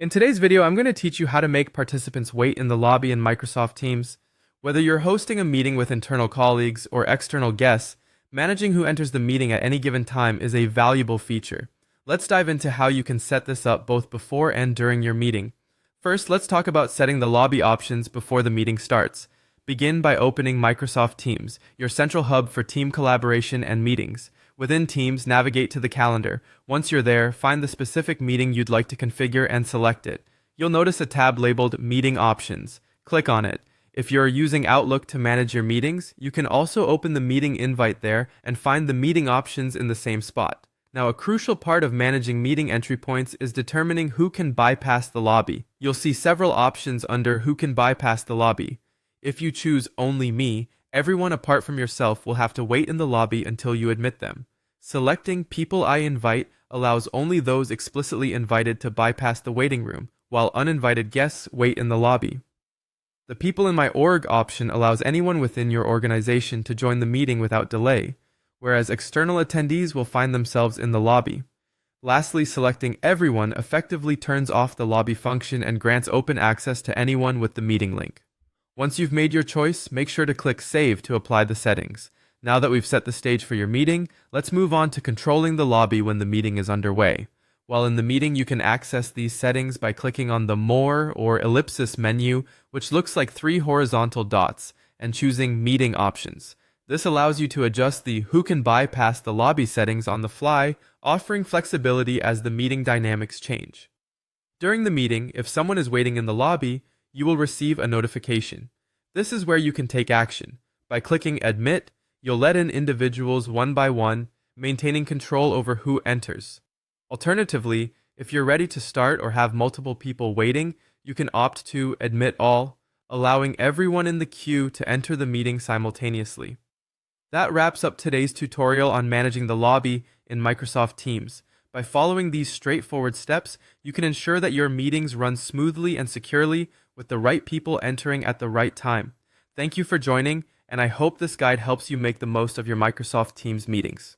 In today's video, I'm going to teach you how to make participants wait in the lobby in Microsoft Teams. Whether you're hosting a meeting with internal colleagues or external guests, managing who enters the meeting at any given time is a valuable feature. Let's dive into how you can set this up both before and during your meeting. First, let's talk about setting the lobby options before the meeting starts. Begin by opening Microsoft Teams, your central hub for team collaboration and meetings. Within Teams, navigate to the calendar. Once you're there, find the specific meeting you'd like to configure and select it. You'll notice a tab labeled Meeting Options. Click on it. If you're using Outlook to manage your meetings, you can also open the meeting invite there and find the meeting options in the same spot. Now, a crucial part of managing meeting entry points is determining who can bypass the lobby. You'll see several options under Who can bypass the lobby. If you choose Only Me, everyone apart from yourself will have to wait in the lobby until you admit them. Selecting People I Invite allows only those explicitly invited to bypass the waiting room, while uninvited guests wait in the lobby. The People in My Org option allows anyone within your organization to join the meeting without delay, whereas external attendees will find themselves in the lobby. Lastly, selecting Everyone effectively turns off the lobby function and grants open access to anyone with the meeting link. Once you've made your choice, make sure to click Save to apply the settings. Now that we've set the stage for your meeting, let's move on to controlling the lobby when the meeting is underway. While in the meeting, you can access these settings by clicking on the More or Ellipsis menu, which looks like 3 horizontal dots, and choosing Meeting Options. This allows you to adjust the Who can bypass the lobby settings on the fly, offering flexibility as the meeting dynamics change. During the meeting, if someone is waiting in the lobby, you will receive a notification. This is where you can take action. By clicking Admit, you'll let in individuals one by one, maintaining control over who enters. Alternatively, if you're ready to start or have multiple people waiting, you can opt to Admit All, allowing everyone in the queue to enter the meeting simultaneously. That wraps up today's tutorial on managing the lobby in Microsoft Teams. By following these straightforward steps, you can ensure that your meetings run smoothly and securely with the right people entering at the right time. Thank you for joining, and I hope this guide helps you make the most of your Microsoft Teams meetings.